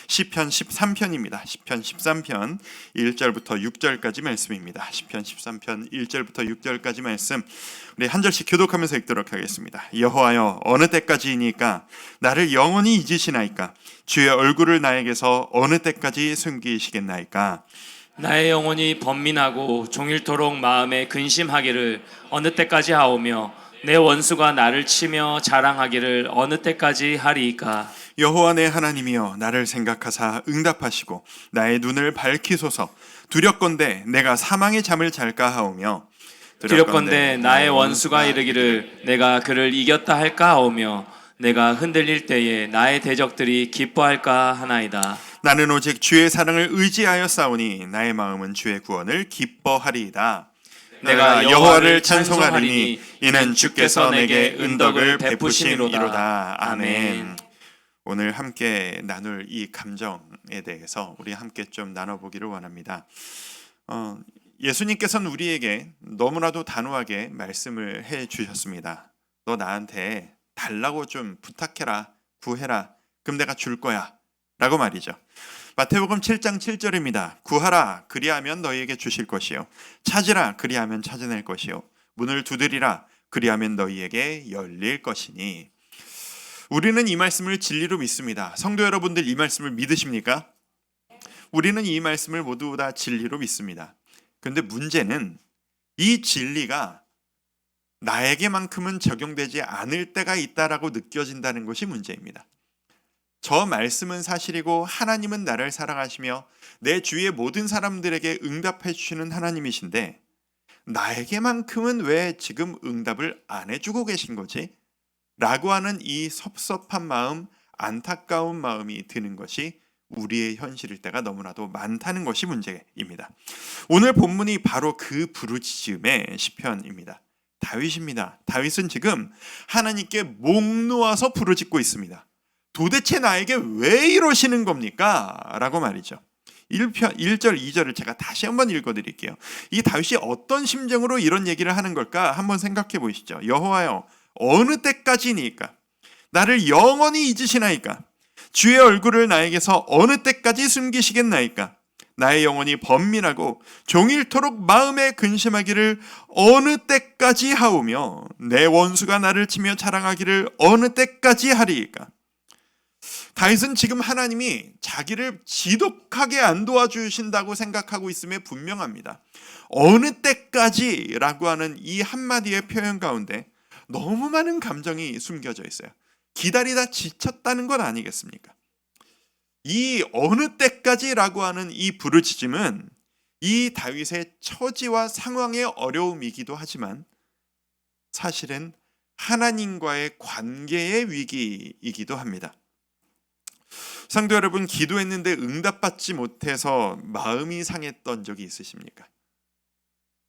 시편 13편입니다. 시편 13편 1절부터 6절까지 말씀입니다. 시편 13편 1절부터 6절까지 말씀 우리 한 절씩 교독하면서 읽도록 하겠습니다. 여호와여, 어느 때까지이니까 나를 영원히 잊으시나이까? 주의 얼굴을 나에게서 어느 때까지 숨기시겠나이까? 나의 영혼이 번민하고 종일토록 마음에 근심하기를 어느 때까지 하오며 내 원수가 나를 치며 자랑하기를 어느 때까지 하리이까? 여호와 내 하나님이여, 나를 생각하사 응답하시고 나의 눈을 밝히소서. 두렵건대 내가 사망의 잠을 잘까 하오며 두렵건대 나의 원수가 이르기를 내가 그를 이겼다 할까 하오며 내가 흔들릴 때에 나의 대적들이 기뻐할까 하나이다. 나는 오직 주의 사랑을 의지하여 싸우니 나의 마음은 주의 구원을 기뻐하리이다. 내가 여호와를 찬송하리니 이는 주께서 내게 은덕을 베푸심이로다. 아멘. 오늘 함께 나눌 이 감정에 대해서 우리 함께 좀 나눠보기를 원합니다. 예수님께서는 우리에게 너무나도 단호하게 말씀을 해주셨습니다. 너 나한테 달라고 좀 부탁해라, 구해라, 그럼 내가 줄 거야 라고 말이죠. 마태복음 7장 7절입니다. 구하라, 그리하면 너희에게 주실 것이요, 찾으라, 그리하면 찾아낼 것이요, 문을 두드리라, 그리하면 너희에게 열릴 것이니. 우리는 이 말씀을 진리로 믿습니다. 성도 여러분들, 이 말씀을 믿으십니까? 우리는 이 말씀을 모두 다 진리로 믿습니다. 그런데 문제는 이 진리가 나에게만큼은 적용되지 않을 때가 있다라고 느껴진다는 것이 문제입니다. 저 말씀은 사실이고 하나님은 나를 사랑하시며 내 주위의 모든 사람들에게 응답해 주시는 하나님이신데 나에게만큼은 왜 지금 응답을 안 해주고 계신 거지? 라고 하는 이 섭섭한 마음, 안타까운 마음이 드는 것이 우리의 현실일 때가 너무나도 많다는 것이 문제입니다. 오늘 본문이 바로 그 부르짖음의 시편입니다. 다윗입니다. 다윗은 지금 하나님께 목 놓아서 부르짖고 있습니다. 도대체 나에게 왜 이러시는 겁니까? 라고 말이죠. 1절, 2절을 제가 다시 한번 읽어드릴게요. 이 다윗이 어떤 심정으로 이런 얘기를 하는 걸까? 한번 생각해 보시죠. 여호와여, 어느 때까지니까? 나를 영원히 잊으시나이까? 주의 얼굴을 나에게서 어느 때까지 숨기시겠나이까? 나의 영혼이 번민하고 종일토록 마음에 근심하기를 어느 때까지 하오며 내 원수가 나를 치며 자랑하기를 어느 때까지 하리이까? 다윗은 지금 하나님이 자기를 지독하게 안 도와주신다고 생각하고 있음에 분명합니다. 어느 때까지라고 하는 이 한마디의 표현 가운데 너무 많은 감정이 숨겨져 있어요. 기다리다 지쳤다는 건 아니겠습니까? 이 어느 때까지라고 하는 이 부르짖음은 이 다윗의 처지와 상황의 어려움이기도 하지만 사실은 하나님과의 관계의 위기이기도 합니다. 성도 여러분, 기도했는데 응답받지 못해서 마음이 상했던 적이 있으십니까?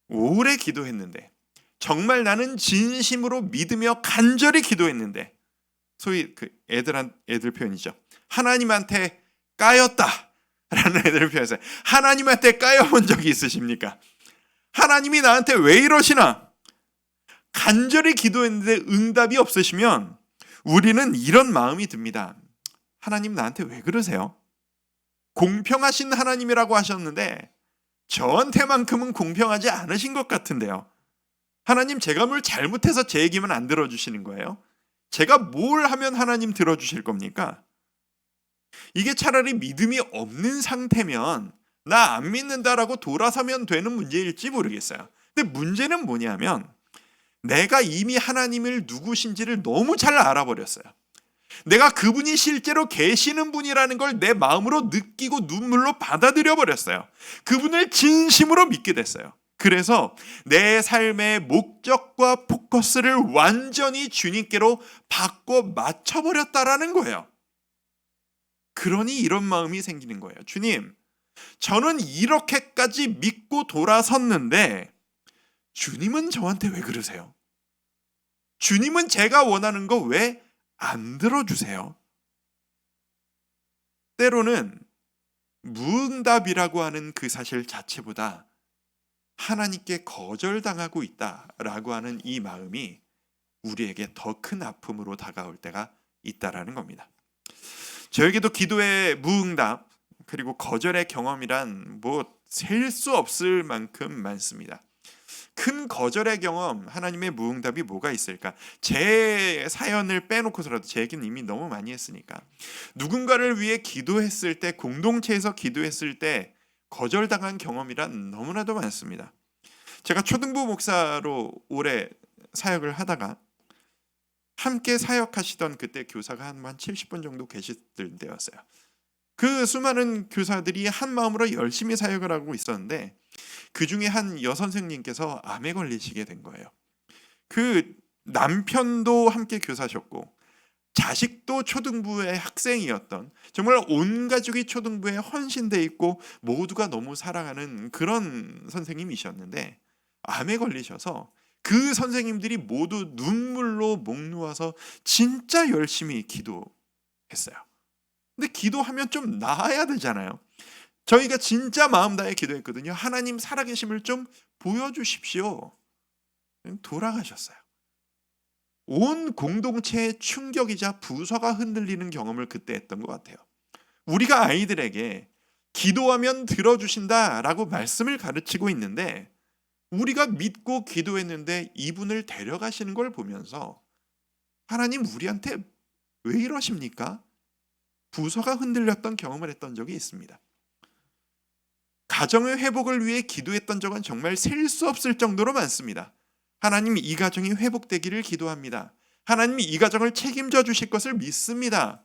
오래 기도했는데, 정말 나는 진심으로 믿으며 간절히 기도했는데, 소위 그 애들 표현이죠. 하나님한테 까였다 라는 애들 표현에서 하나님한테 까여본 적이 있으십니까? 하나님이 나한테 왜 이러시나? 간절히 기도했는데 응답이 없으시면 우리는 이런 마음이 듭니다. 하나님 나한테 왜 그러세요? 공평하신 하나님이라고 하셨는데 저한테만큼은 공평하지 않으신 것 같은데요. 하나님, 제가 뭘 잘못해서 제 얘기만 안 들어주시는 거예요? 제가 뭘 하면 하나님 들어주실 겁니까? 이게 차라리 믿음이 없는 상태면 나 안 믿는다라고 돌아서면 되는 문제일지 모르겠어요. 근데 문제는 뭐냐면 내가 이미 하나님을 누구신지를 너무 잘 알아버렸어요. 내가 그분이 실제로 계시는 분이라는 걸 내 마음으로 느끼고 눈물로 받아들여 버렸어요. 그분을 진심으로 믿게 됐어요. 그래서 내 삶의 목적과 포커스를 완전히 주님께로 바꿔 맞춰버렸다라는 거예요. 그러니 이런 마음이 생기는 거예요. 주님, 저는 이렇게까지 믿고 돌아섰는데 주님은 저한테 왜 그러세요? 주님은 제가 원하는 거 왜 안 들어주세요? 때로는 무응답이라고 하는 그 사실 자체보다 하나님께 거절당하고 있다라고 하는 이 마음이 우리에게 더 큰 아픔으로 다가올 때가 있다라는 겁니다. 저에게도 기도의 무응답 그리고 거절의 경험이란 셀 수 없을 만큼 많습니다. 큰 거절의 경험, 하나님의 무응답이 뭐가 있을까? 제 사연을 빼놓고서라도 제 얘기는 이미 너무 많이 했으니까 누군가를 위해 기도했을 때, 공동체에서 기도했을 때 거절당한 경험이란 너무나도 많습니다. 제가 초등부 목사로 오래 사역을 하다가 함께 사역하시던 그때 교사가 한 70분 정도 계실 때였어요. 그 수많은 교사들이 한 마음으로 열심히 사역을 하고 있었는데 그 중에 한 여선생님께서 암에 걸리시게 된 거예요. 그 남편도 함께 교사셨고 자식도 초등부의 학생이었던, 정말 온 가족이 초등부에 헌신돼 있고 모두가 너무 사랑하는 그런 선생님이셨는데 암에 걸리셔서 그 선생님들이 모두 눈물로 목 놓아서 진짜 열심히 기도했어요. 근데 기도하면 좀 나아야 되잖아요. 저희가 진짜 마음 다해 기도했거든요. 하나님 살아계심을 좀 보여주십시오. 돌아가셨어요. 온 공동체의 충격이자 부서가 흔들리는 경험을 그때 했던 것 같아요. 우리가 아이들에게 기도하면 들어주신다라고 말씀을 가르치고 있는데 우리가 믿고 기도했는데 이분을 데려가시는 걸 보면서 하나님 우리한테 왜 이러십니까? 부서가 흔들렸던 경험을 했던 적이 있습니다. 가정의 회복을 위해 기도했던 적은 정말 셀 수 없을 정도로 많습니다. 하나님 이 가정이 회복되기를 기도합니다. 하나님이 이 가정을 책임져 주실 것을 믿습니다.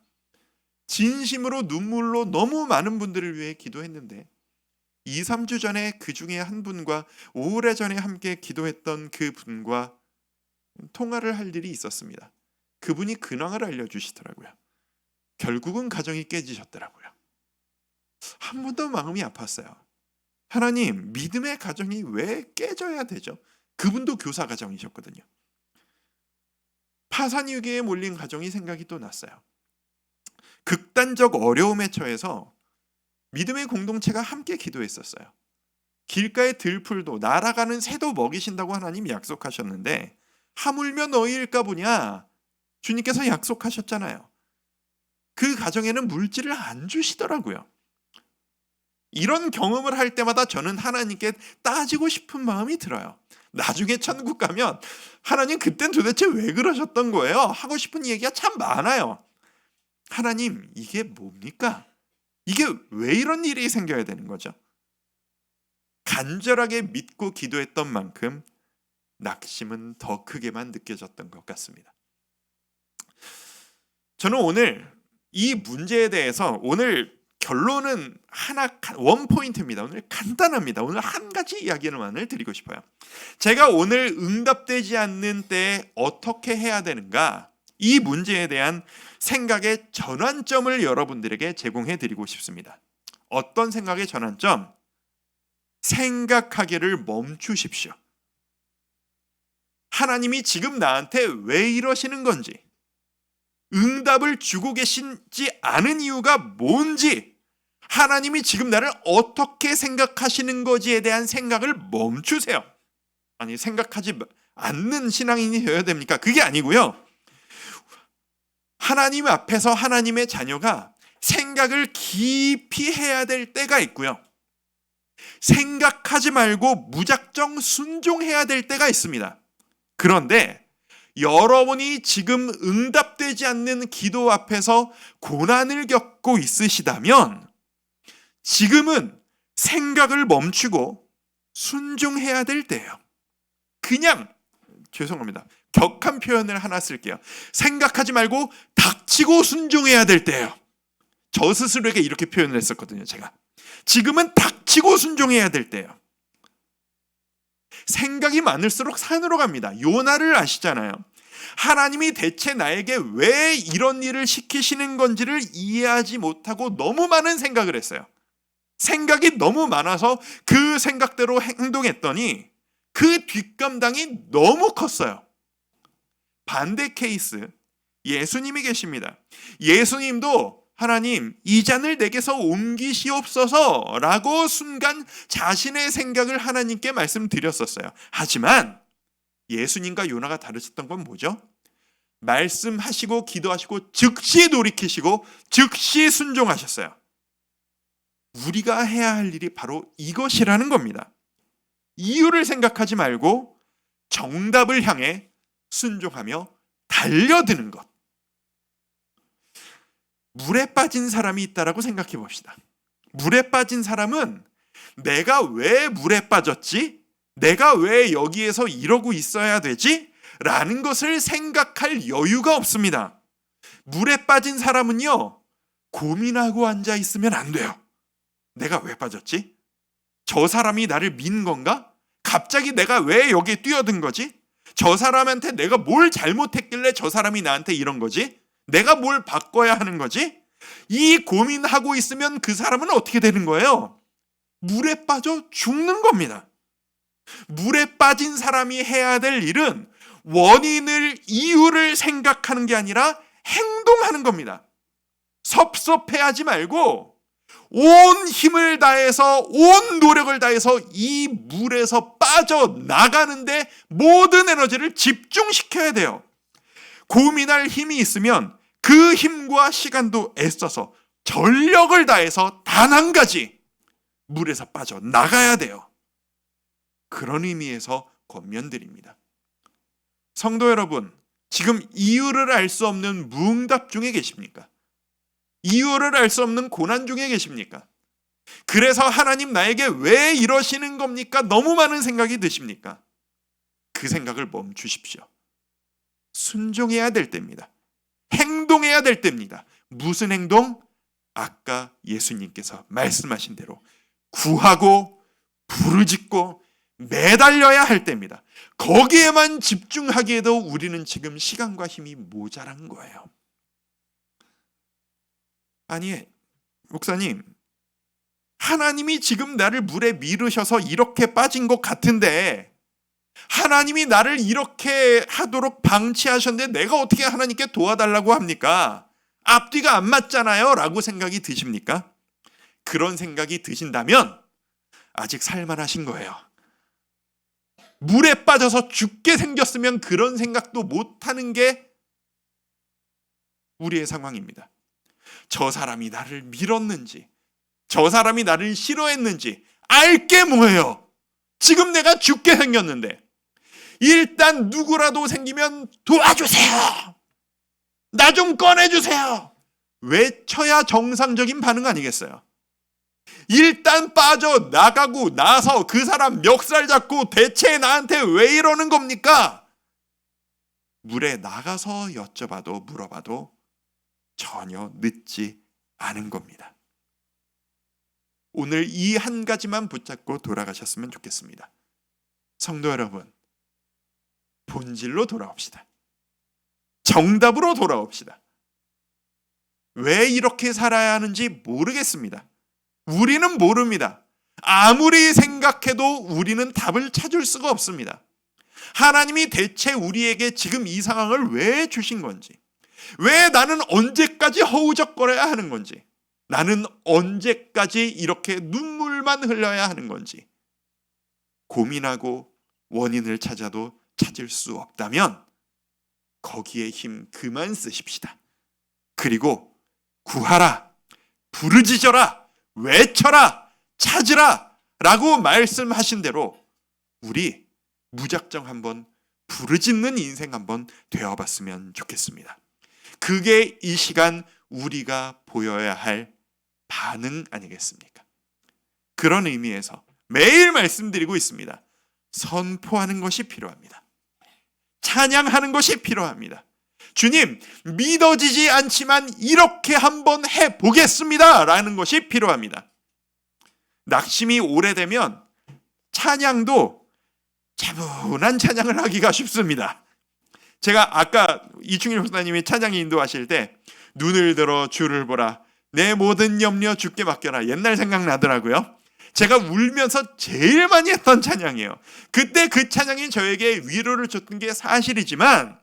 진심으로 눈물로 너무 많은 분들을 위해 기도했는데 2, 3주 전에 그 중에 한 분과 오래전에 함께 기도했던 그 분과 통화를 할 일이 있었습니다. 그분이 근황을 알려주시더라고요. 결국은 가정이 깨지셨더라고요. 한 번 더 마음이 아팠어요. 하나님, 믿음의 가정이 왜 깨져야 되죠? 그분도 교사 가정이셨거든요. 파산 위기에 몰린 가정이 생각이 또 났어요. 극단적 어려움에 처해서 믿음의 공동체가 함께 기도했었어요. 길가의 들풀도 날아가는 새도 먹이신다고 하나님이 약속하셨는데 하물며 너희일까 보냐? 주님께서 약속하셨잖아요. 그 가정에는 물질을 안 주시더라고요. 이런 경험을 할 때마다 저는 하나님께 따지고 싶은 마음이 들어요. 나중에 천국 가면 하나님 그땐 도대체 왜 그러셨던 거예요? 하고 싶은 얘기가 참 많아요. 하나님 이게 뭡니까? 이게 왜 이런 일이 생겨야 되는 거죠? 간절하게 믿고 기도했던 만큼 낙심은 더 크게만 느껴졌던 것 같습니다. 저는 오늘 이 문제에 대해서 오늘 결론은 원포인트입니다. 오늘 간단합니다. 오늘 한 가지 이야기만을 드리고 싶어요. 제가 오늘 응답되지 않는 때에 어떻게 해야 되는가, 이 문제에 대한 생각의 전환점을 여러분들에게 제공해 드리고 싶습니다. 어떤 생각의 전환점? 생각하기를 멈추십시오. 하나님이 지금 나한테 왜 이러시는 건지, 응답을 주고 계신지 않은 이유가 뭔지, 하나님이 지금 나를 어떻게 생각하시는 거지에 대한 생각을 멈추세요. 아니, 생각하지 않는 신앙인이 되어야 됩니까? 그게 아니고요. 하나님 앞에서 하나님의 자녀가 생각을 깊이 해야 될 때가 있고요. 생각하지 말고 무작정 순종해야 될 때가 있습니다. 그런데 여러분이 지금 응답되지 않는 기도 앞에서 고난을 겪고 있으시다면 지금은 생각을 멈추고 순종해야 될 때예요. 그냥 죄송합니다. 격한 표현을 하나 쓸게요. 생각하지 말고 닥치고 순종해야 될 때예요. 저 스스로에게 이렇게 표현을 했었거든요. 제가 지금은 닥치고 순종해야 될 때예요. 생각이 많을수록 산으로 갑니다. 요나를 아시잖아요. 하나님이 대체 나에게 왜 이런 일을 시키시는 건지를 이해하지 못하고 너무 많은 생각을 했어요. 생각이 너무 많아서 그 생각대로 행동했더니 그 뒷감당이 너무 컸어요. 반대 케이스, 예수님이 계십니다. 예수님도 하나님 이 잔을 내게서 옮기시옵소서 라고 순간 자신의 생각을 하나님께 말씀드렸었어요. 하지만 예수님과 요나가 다르셨던 건 뭐죠? 말씀하시고 기도하시고 즉시 돌이키시고 즉시 순종하셨어요. 우리가 해야 할 일이 바로 이것이라는 겁니다. 이유를 생각하지 말고 정답을 향해 순종하며 달려드는 것. 물에 빠진 사람이 있다라고 생각해 봅시다. 물에 빠진 사람은 내가 왜 물에 빠졌지? 내가 왜 여기에서 이러고 있어야 되지? 라는 것을 생각할 여유가 없습니다. 물에 빠진 사람은요, 고민하고 앉아 있으면 안 돼요. 내가 왜 빠졌지? 저 사람이 나를 민 건가? 갑자기 내가 왜 여기에 뛰어든 거지? 저 사람한테 내가 뭘 잘못했길래 저 사람이 나한테 이런 거지? 내가 뭘 바꿔야 하는 거지? 이 고민하고 있으면 그 사람은 어떻게 되는 거예요? 물에 빠져 죽는 겁니다. 물에 빠진 사람이 해야 될 일은 이유를 생각하는 게 아니라 행동하는 겁니다. 섭섭해하지 말고 온 힘을 다해서, 온 노력을 다해서 이 물에서 빠져나가는데 모든 에너지를 집중시켜야 돼요. 고민할 힘이 있으면 그 힘과 시간도 애써서 전력을 다해서 단 한 가지 물에서 빠져나가야 돼요. 그런 의미에서 권면드립니다. 성도 여러분, 지금 이유를 알 수 없는 무응답 중에 계십니까? 이유를 알 수 없는 고난 중에 계십니까? 그래서 하나님 나에게 왜 이러시는 겁니까? 너무 많은 생각이 드십니까? 그 생각을 멈추십시오. 순종해야 될 때입니다. 행동해야 될 때입니다. 무슨 행동? 아까 예수님께서 말씀하신 대로 구하고 부르짖고 매달려야 할 때입니다. 거기에만 집중하기에도 우리는 지금 시간과 힘이 모자란 거예요. 아니, 목사님, 하나님이 지금 나를 물에 미루셔서 이렇게 빠진 것 같은데 하나님이 나를 이렇게 하도록 방치하셨는데 내가 어떻게 하나님께 도와달라고 합니까? 앞뒤가 안 맞잖아요 라고 생각이 드십니까? 그런 생각이 드신다면 아직 살만하신 거예요. 물에 빠져서 죽게 생겼으면 그런 생각도 못하는 게 우리의 상황입니다. 저 사람이 나를 밀었는지, 저 사람이 나를 싫어했는지 알게 뭐예요? 지금 내가 죽게 생겼는데 일단 누구라도 생기면 도와주세요. 나 좀 꺼내주세요. 외쳐야 정상적인 반응 아니겠어요? 일단 빠져나가고 나서 그 사람 멱살 잡고 대체 나한테 왜 이러는 겁니까? 물에 나가서 여쭤봐도 물어봐도 전혀 늦지 않은 겁니다. 오늘 이 한 가지만 붙잡고 돌아가셨으면 좋겠습니다. 성도 여러분, 본질로 돌아옵시다. 정답으로 돌아옵시다. 왜 이렇게 살아야 하는지 모르겠습니다. 우리는 모릅니다. 아무리 생각해도 우리는 답을 찾을 수가 없습니다. 하나님이 대체 우리에게 지금 이 상황을 왜 주신 건지, 왜 나는 언제까지 허우적거려야 하는 건지, 나는 언제까지 이렇게 눈물만 흘려야 하는 건지 고민하고 원인을 찾아도 찾을 수 없다면 거기에 힘 그만 쓰십시다. 그리고 구하라, 부르짖어라, 외쳐라, 찾으라 라고 말씀하신 대로 우리 무작정 한번 부르짖는 인생 한번 되어봤으면 좋겠습니다. 그게 이 시간 우리가 보여야 할 반응 아니겠습니까? 그런 의미에서 매일 말씀드리고 있습니다. 선포하는 것이 필요합니다. 찬양하는 것이 필요합니다. 주님, 믿어지지 않지만 이렇게 한번 해보겠습니다 라는 것이 필요합니다. 낙심이 오래되면 찬양도 차분한 찬양을 하기가 쉽습니다. 제가 아까 이충일 목사님이 찬양 인도하실 때 눈을 들어 주를 보라, 내 모든 염려 주께 맡겨라, 옛날 생각나더라고요. 제가 울면서 제일 많이 했던 찬양이에요. 그때 그 찬양이 저에게 위로를 줬던 게 사실이지만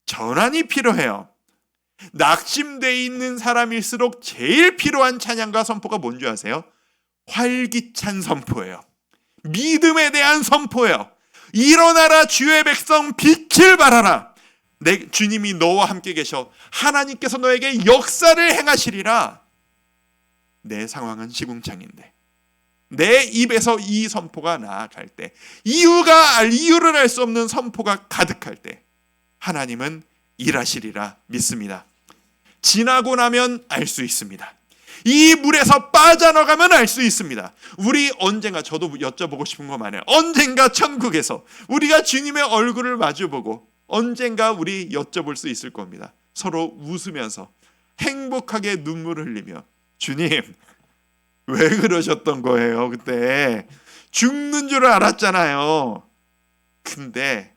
전환이 필요해요. 낙심돼 있는 사람일수록 제일 필요한 찬양과 선포가 뭔지 아세요? 활기찬 선포예요. 믿음에 대한 선포예요. 일어나라 주의 백성 빛을 발하라. 내 주님이 너와 함께 계셔 하나님께서 너에게 역사를 행하시리라. 내 상황은 시궁창인데 내 입에서 이 선포가 나아갈 때, 이유를 알 수 없는 선포가 가득할 때 하나님은 일하시리라 믿습니다. 지나고 나면 알 수 있습니다. 이 물에서 빠져나가면 알 수 있습니다. 우리 언젠가, 저도 여쭤보고 싶은 거 많아요. 언젠가 천국에서 우리가 주님의 얼굴을 마주보고 언젠가 우리 여쭤볼 수 있을 겁니다. 서로 웃으면서 행복하게 눈물을 흘리며, 주님 왜 그러셨던 거예요? 그때 죽는 줄 알았잖아요. 근데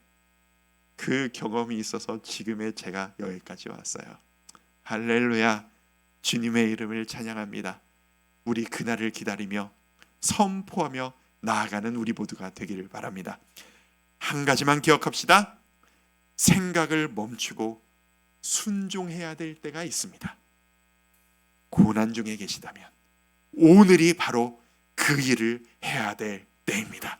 그 경험이 있어서 지금의 제가 여기까지 왔어요. 할렐루야. 주님의 이름을 찬양합니다. 우리 그날을 기다리며 선포하며 나아가는 우리 모두가 되기를 바랍니다. 한 가지만 기억합시다. 생각을 멈추고 순종해야 될 때가 있습니다. 고난 중에 계시다면 오늘이 바로 그 일을 해야 될 때입니다.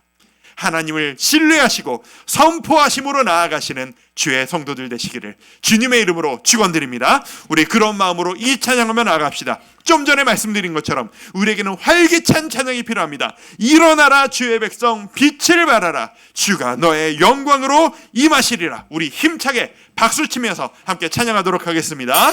하나님을 신뢰하시고 선포하심으로 나아가시는 주의 성도들 되시기를 주님의 이름으로 축원드립니다. 우리 그런 마음으로 이 찬양하며 나아갑시다. 좀 전에 말씀드린 것처럼 우리에게는 활기찬 찬양이 필요합니다. 일어나라 주의 백성, 빛을 발하라. 주가 너의 영광으로 임하시리라. 우리 힘차게 박수치면서 함께 찬양하도록 하겠습니다.